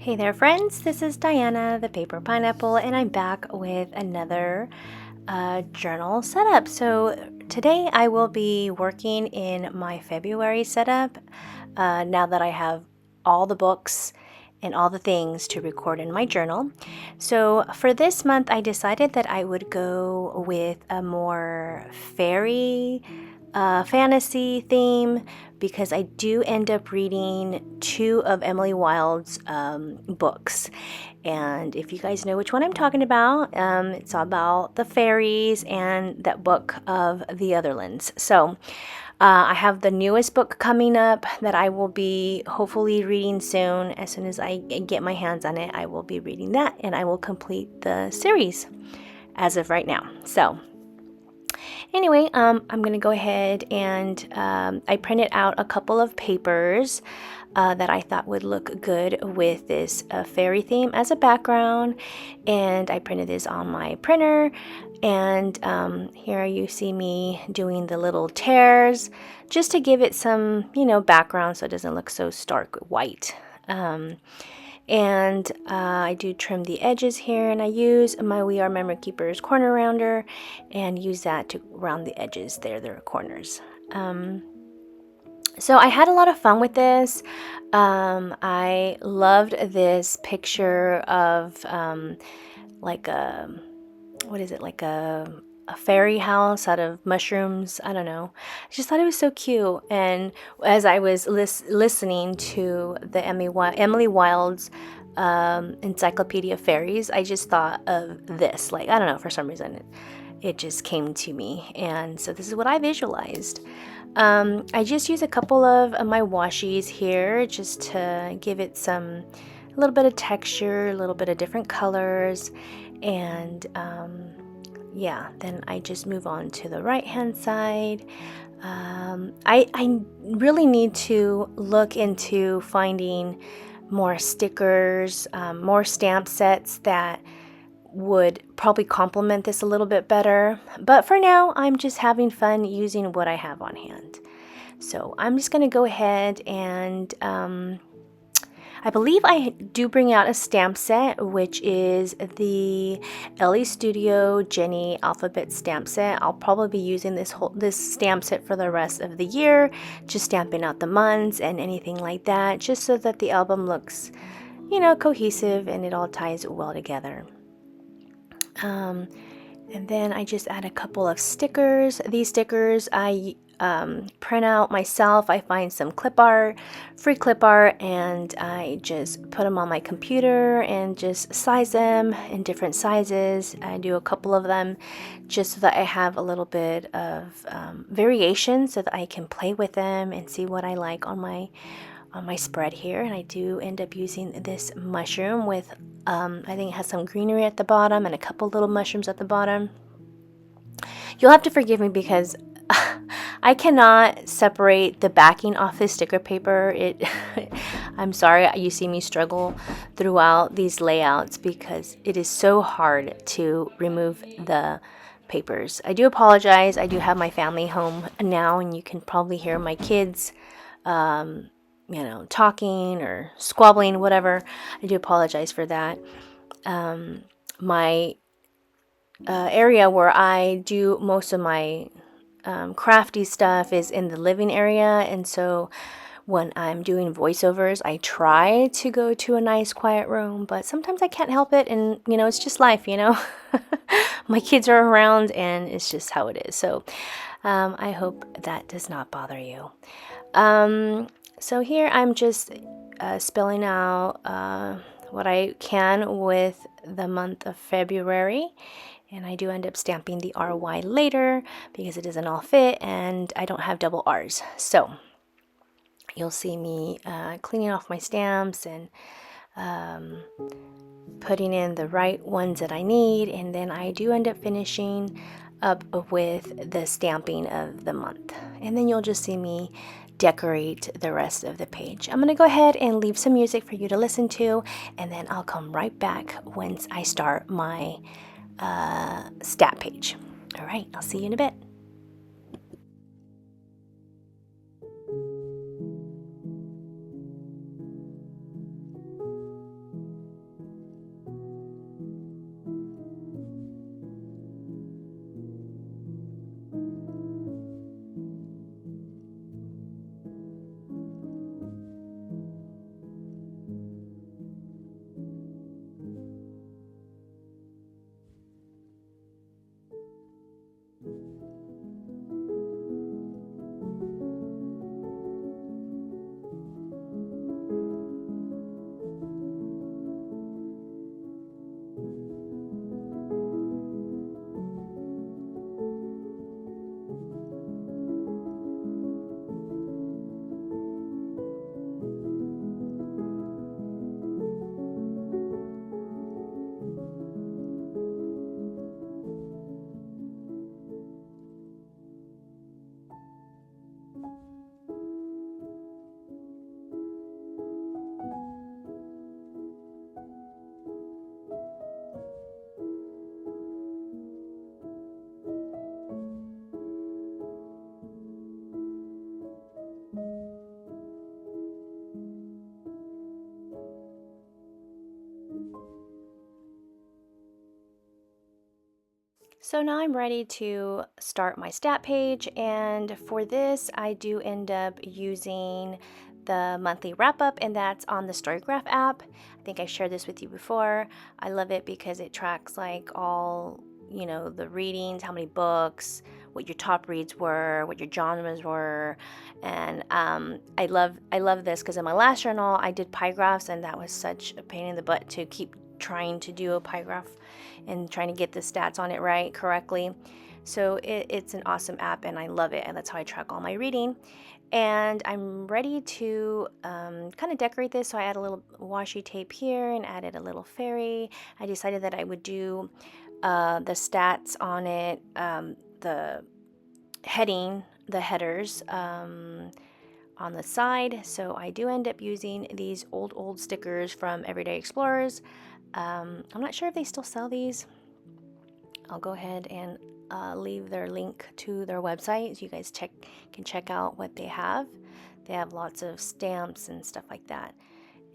Hey there friends, this is Diana, the Paper Pineapple, and I'm back with another journal setup. So today I will be working in my February setup now that I have all the books and all the things to record in my journal. So for this month I decided that I would go with a more fairy fantasy theme because I do end up reading two of Emily Wilde's books. And if you guys know which one I'm talking about, it's about the fairies and that book of The Otherlands. So I have the newest book coming up that I will be hopefully reading soon. As soon as I get my hands on it, I will be reading that and I will complete the series as of right now. So anyway, I'm going to go ahead and I printed out a couple of papers that I thought would look good with this fairy theme as a background, and I printed this on my printer. And here you see me doing the little tears just to give it some, background so it doesn't look so stark white. And I do trim the edges here, and I use my We Are Memory Keepers corner rounder and use that to round the edges there, their corners. So I had a lot of fun with this. I loved this picture of like a, what is it, like a fairy house out of mushrooms. I don't know. I just thought it was so cute. And as I was listening to the Emily Wilde's Encyclopedia of Fairies, I just thought of this. Like, I don't know, for some reason it just came to me. And so this is what I visualized. I just use a couple of my washies here just to give it a little bit of texture, a little bit of different colors. And yeah, then I just move on to the right hand side. I really need to look into finding more stickers, more stamp sets that would probably complement this a little bit better. But for now, I'm just having fun using what I have on hand. So I'm just going to go ahead and I believe I do bring out a stamp set, which is the Ellie Studio Jenny Alphabet stamp set. I'll probably be using this stamp set for the rest of the year, just stamping out the months and anything like that, just so that the album looks, cohesive and it all ties well together. And then I just add a couple of stickers. These stickers I print out myself. I find some clip art, free clip art, and I just put them on my computer and just size them in different sizes. I do a couple of them just so that I have a little bit of variation so that I can play with them and see what I like on my spread here. And I do end up using this mushroom with I think it has some greenery at the bottom and a couple little mushrooms at the bottom. You'll have to forgive me because I cannot separate the backing off this sticker paper. I'm sorry you see me struggle throughout these layouts because it is so hard to remove the papers. I do apologize. I do have my family home now, and you can probably hear my kids talking or squabbling, whatever. I do apologize for that. My area where I do most of my crafty stuff is in the living area, and so when I'm doing voiceovers, I try to go to a nice quiet room, but sometimes I can't help it, and it's just life. My kids are around, and it's just how it is. So I hope that does not bother you. So here I'm just spelling out what I can with the month of February, and I do end up stamping the RY later because it doesn't all fit and I don't have double R's. So you'll see me cleaning off my stamps and putting in the right ones that I need, and then I do end up finishing up with the stamping of the month, and then you'll just see me decorate the rest of the page. I'm gonna go ahead and leave some music for you to listen to, and then I'll come right back once I start my stat page. All right, I'll see you in a bit. So now I'm ready to start my stat page, and for this I do end up using the monthly wrap up, and that's on the Storygraph app. I think I shared this with you before. I love it because it tracks like all, the readings, how many books, what your top reads were, what your genres were, and I love this because in my last journal I did pie graphs, and that was such a pain in the butt to keep trying to do a pie graph and trying to get the stats on it right correctly. So it's an awesome app and I love it, and that's how I track all my reading. And I'm ready to kind of decorate this. So I add a little washi tape here and added a little fairy. I decided that I would do the stats on it, the heading, the headers on the side. So I do end up using these old stickers from Everyday Explorers. I'm not sure if they still sell these. I'll go ahead and leave their link to their website so you guys can check out what they have. They have lots of stamps and stuff like that,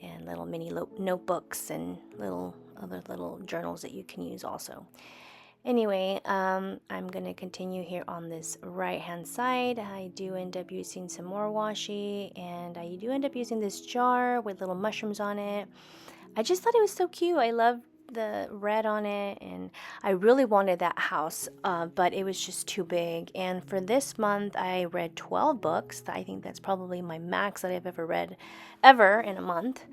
and little mini notebooks and other little journals that you can use also. Anyway, I'm going to continue here on this right hand side. I do end up using some more washi, and I do end up using this jar with little mushrooms on it. I just thought it was so cute. I love the red on it, and I really wanted that house, but it was just too big. And for this month I read 12 books. I think that's probably my max that I've ever read ever in a month.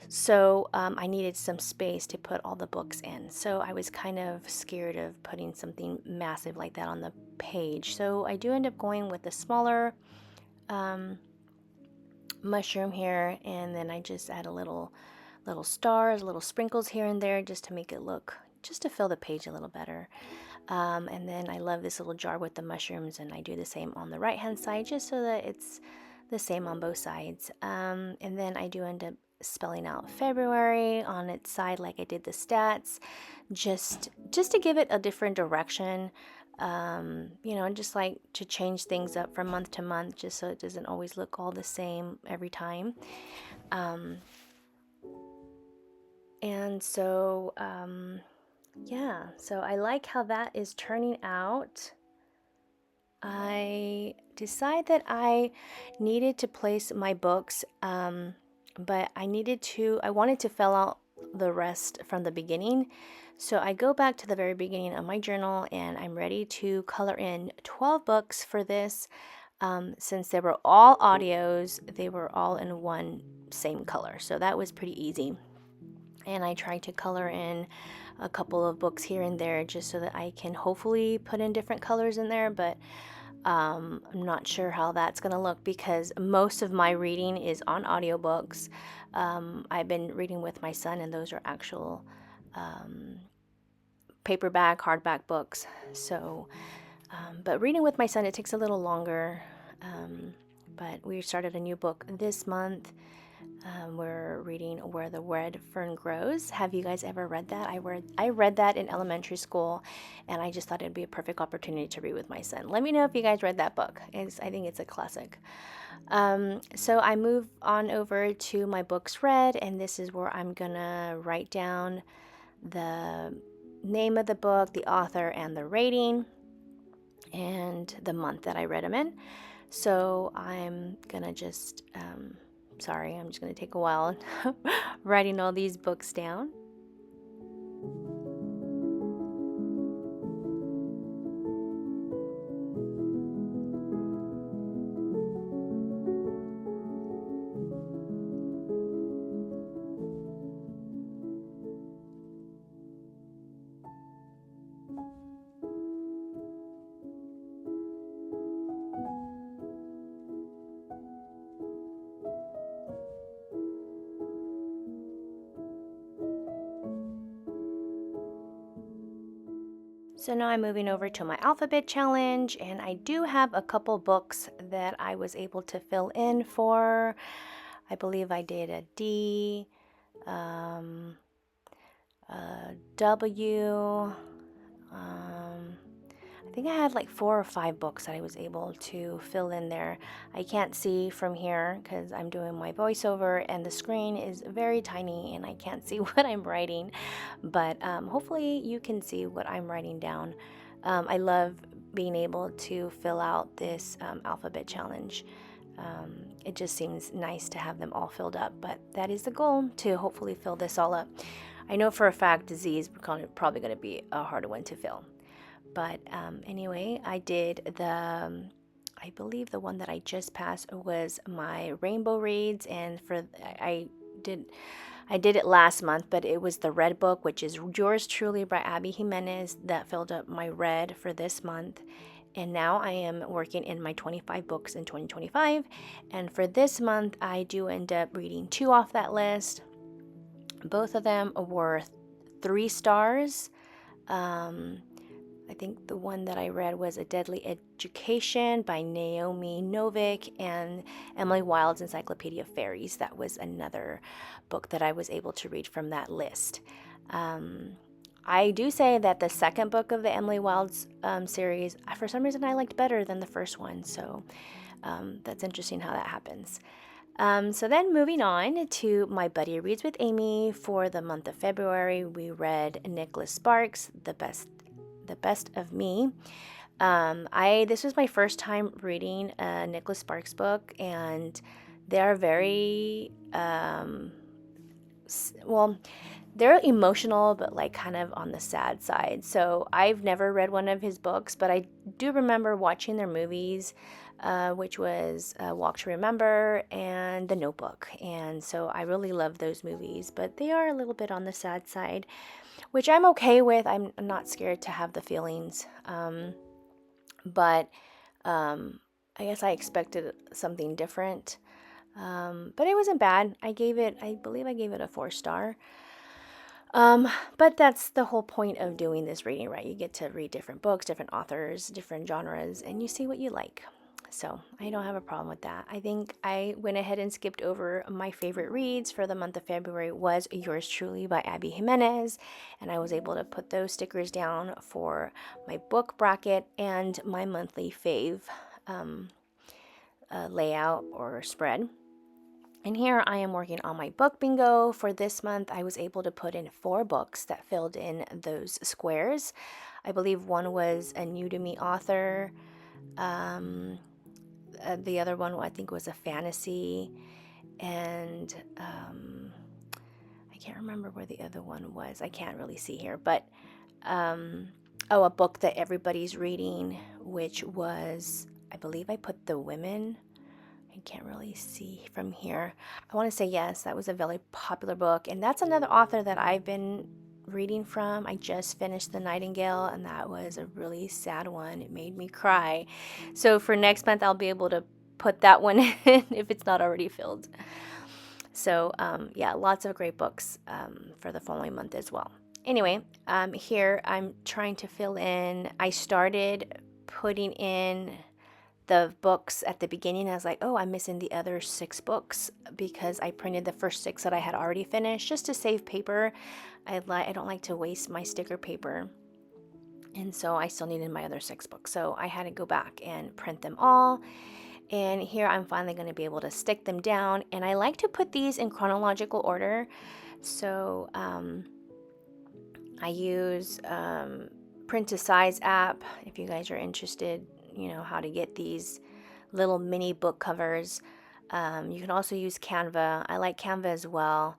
So I needed some space to put all the books in, so I was kind of scared of putting something massive like that on the page. So I do end up going with a smaller mushroom here, and then I just add a little stars, little sprinkles here and there, just to make it look, just to fill the page a little better. And then I love this little jar with the mushrooms, and I do the same on the right hand side just so that it's the same on both sides. And then I do end up spelling out February on its side like I did the stats, just to give it a different direction. Just like to change things up from month to month, just so it doesn't always look all the same every time. And so, so I like how that is turning out. I decided that I needed to place my books, but I wanted to fill out the rest from the beginning. So I go back to the very beginning of my journal, and I'm ready to color in 12 books for this. Since they were all audios, they were all in one same color. So that was pretty easy. And I tried to color in a couple of books here and there just so that I can hopefully put in different colors in there, but I'm not sure how that's going to look because most of my reading is on audiobooks. I've been reading with my son, and those are actual paperback, hardback books. So, but reading with my son, it takes a little longer. But we started a new book this month. We're reading Where the Red Fern Grows. Have you guys ever read that? I read that in elementary school, and I just thought it'd be a perfect opportunity to read with my son. Let me know if you guys read that book. I think it's a classic. So I move on over to my books read, and this is where I'm gonna write down the name of the book, the author, and the rating, and the month that I read them in. So I'm gonna just I'm just going to take a while writing all these books down. So now I'm moving over to my alphabet challenge, and I do have a couple books that I was able to fill in for. I believe I did a D, a W. I think I had like 4 or 5 books that I was able to fill in there. I can't see from here because I'm doing my voiceover and the screen is very tiny and I can't see what I'm writing, but hopefully you can see what I'm writing down. I love being able to fill out this alphabet challenge. It just seems nice to have them all filled up, but that is the goal, to hopefully fill this all up. I know for a fact Z is probably going to be a harder one to fill. But anyway, I did I believe the one that I just passed was my rainbow reads, and did I did it last month, but it was the red book, which is Yours Truly by Abby Jimenez, that filled up my red for this month. And now I am working in my 25 books in 2025. And for this month, I do end up reading 2 off that list. Both of them were 3 stars. I think the one that I read was A Deadly Education by Naomi Novik, and Emily Wilde's Encyclopedia of Fairies. That was another book that I was able to read from that list. I do say that the second book of the Emily Wilde's series, for some reason, I liked better than the first one. So that's interesting how that happens. So then moving on to my Buddy Reads with Amy for the month of February, we read Nicholas Sparks, The Best of Me. This was my first time reading a Nicholas Sparks book, and they are very they're emotional, but like kind of on the sad side. So I've never read one of his books, but I do remember watching their movies, which was Walk to Remember and The Notebook. And so I really love those movies, but they are a little bit on the sad side, which I'm okay with. I'm not scared to have the feelings. But I guess I expected something different. But it wasn't bad. I believe I gave it a 4-star. But that's the whole point of doing this reading, right? You get to read different books, different authors, different genres, and you see what you like. So I don't have a problem with that. I think I went ahead and skipped over my favorite reads for the month of February was Yours Truly by Abby Jimenez, and I was able to put those stickers down for my book bracket and my monthly fave layout or spread. And here I am working on my book bingo. For this month, I was able to put in 4 books that filled in those squares. I believe one was a new to me author. The other one I think was a fantasy. And I can't remember where the other one was. I can't really see here. But, a book that everybody's reading, which was, I believe I put The Women. I can't really see from here. I want to say yes, that was a very popular book. And that's another author that I've been reading from. I just finished The Nightingale, and that was a really sad one. It made me cry. So for next month, I'll be able to put that one in if it's not already filled. So yeah, lots of great books for the following month as well. Anyway, here I'm trying to fill in. I started putting in the books at the beginning. I was like, oh, I'm missing the other 6 books because I printed the first 6 that I had already finished just to save paper. I don't like to waste my sticker paper. And so I still needed my other 6 books. So I had to go back and print them all. And here I'm finally going to be able to stick them down. And I like to put these in chronological order. So I use Print to Size app if you guys are interested, how to get these little mini book covers. You can also use Canva. I like Canva as well.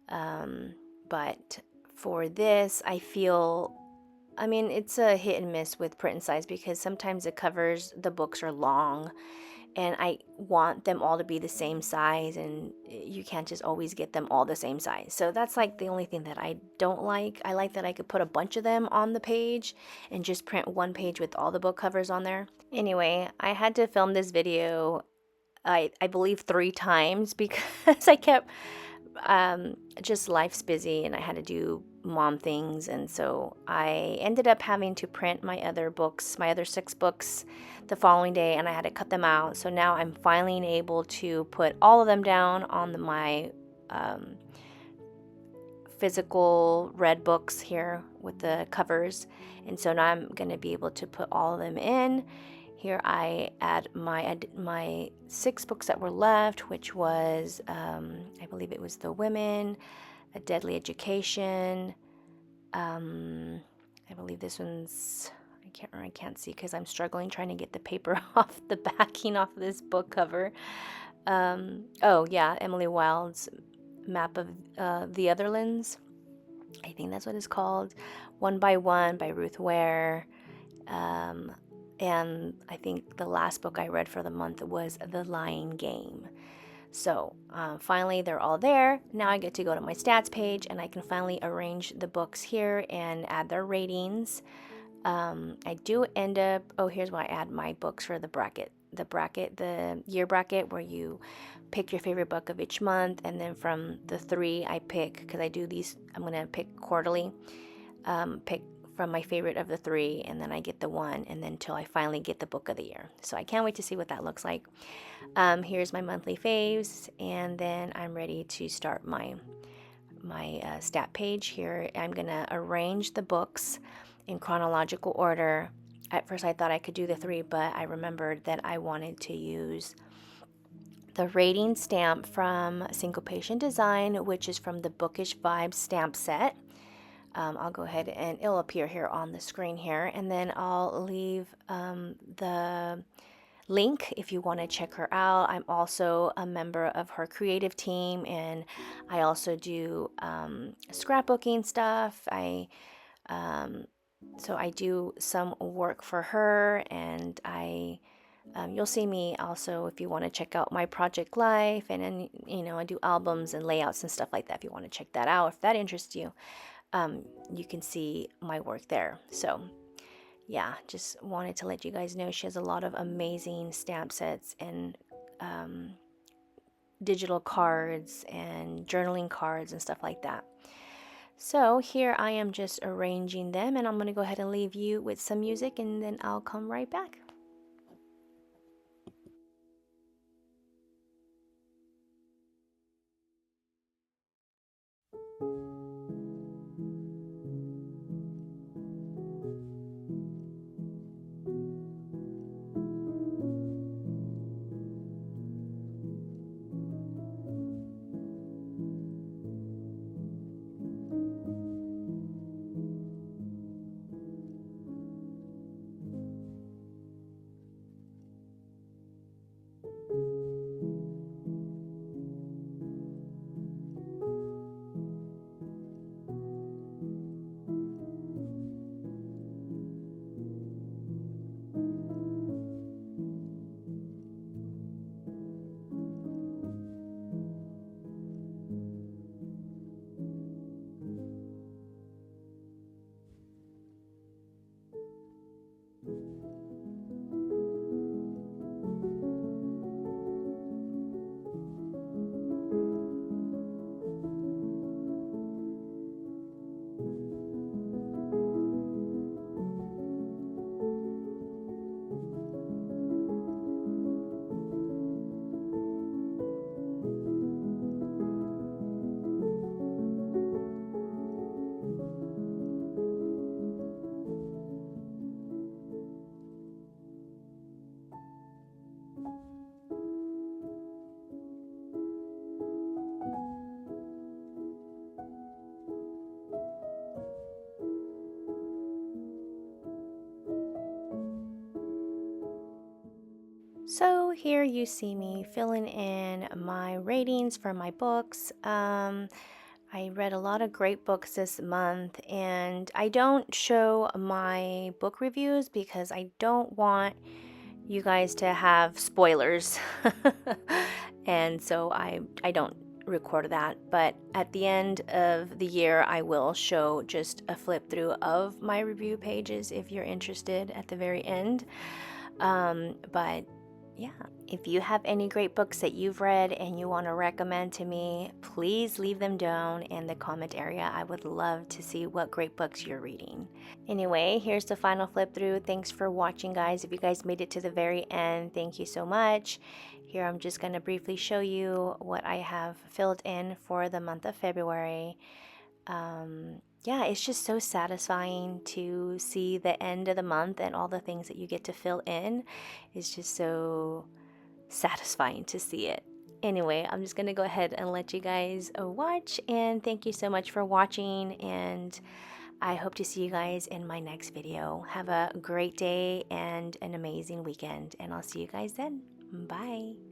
But for this, I feel, it's a hit and miss with Print and Size because sometimes the books are long, and I want them all to be the same size, and you can't just always get them all the same size. So that's like the only thing that I don't like. I like that I could put a bunch of them on the page and just print one page with all the book covers on there. Anyway, I had to film this video, I believe 3 times because I kept, just life's busy and I had to do mom things. And so I ended up having to print my other 6 books the following day, and I had to cut them out. So now I'm finally able to put all of them down on my physical red books here with the covers. And so now I'm going to be able to put all of them in. Here I add my 6 books that were left, which was, I believe it was The Women, A Deadly Education. I believe this one's, I I can't see because I'm struggling trying to get the paper off the backing off of this book cover. Oh yeah, Emily Wilde's Map of the Otherlands. I think that's what it's called. One by One by Ruth Ware. Um, and I think the last book I read for the month was The Lying Game. So finally, they're all there. Now I get to go to my stats page and I can finally arrange the books here and add their ratings. I do end up, oh, here's why I add my books for the bracket. The year bracket where you pick your favorite book of each month. And then from the three I pick, because I do these, I'm going to pick quarterly, pick from my favorite of the three, and then I get the one, and then till I finally get the book of the year. So I can't wait to see what that looks like. Here's my monthly faves, and then I'm ready to start my stat page here. I'm gonna arrange the books in chronological order. At first I thought I could do the three, but I remembered that I wanted to use the rating stamp from Syncopation Design, which is from the Bookish Vibes stamp set. I'll go ahead and it'll appear here on the screen here, and then I'll leave the link if you want to check her out. I'm also a member of her creative team, and I also do scrapbooking stuff. So I do some work for her, and you'll see me also if you want to check out my project life, and then I do albums and layouts and stuff like that. If you want to check that out, if that interests you, you can see my work there. So yeah, just wanted to let you guys know she has a lot of amazing stamp sets and digital cards and journaling cards and stuff like that. So here I am just arranging them, and I'm going to go ahead and leave you with some music, and then I'll come right back. So here you see me filling in my ratings for my books. I read a lot of great books this month, and I don't show my book reviews because I don't want you guys to have spoilers. And so I don't record that, but at the end of the year I will show just a flip through of my review pages if you're interested at the very end. But yeah, if you have any great books that you've read and you want to recommend to me, please leave them down in the comment area. I would love to see what great books you're reading. Anyway, here's the final flip through. Thanks for watching, guys. If you guys made it to the very end, thank you so much. Here I'm just going to briefly show you what I have filled in for the month of February. Yeah, it's just so satisfying to see the end of the month and all the things that you get to fill in. It's just so satisfying to see it. Anyway, I'm just gonna go ahead and let you guys watch, and thank you so much for watching, and I hope to see you guys in my next video. Have a great day and an amazing weekend, and I'll see you guys then. Bye.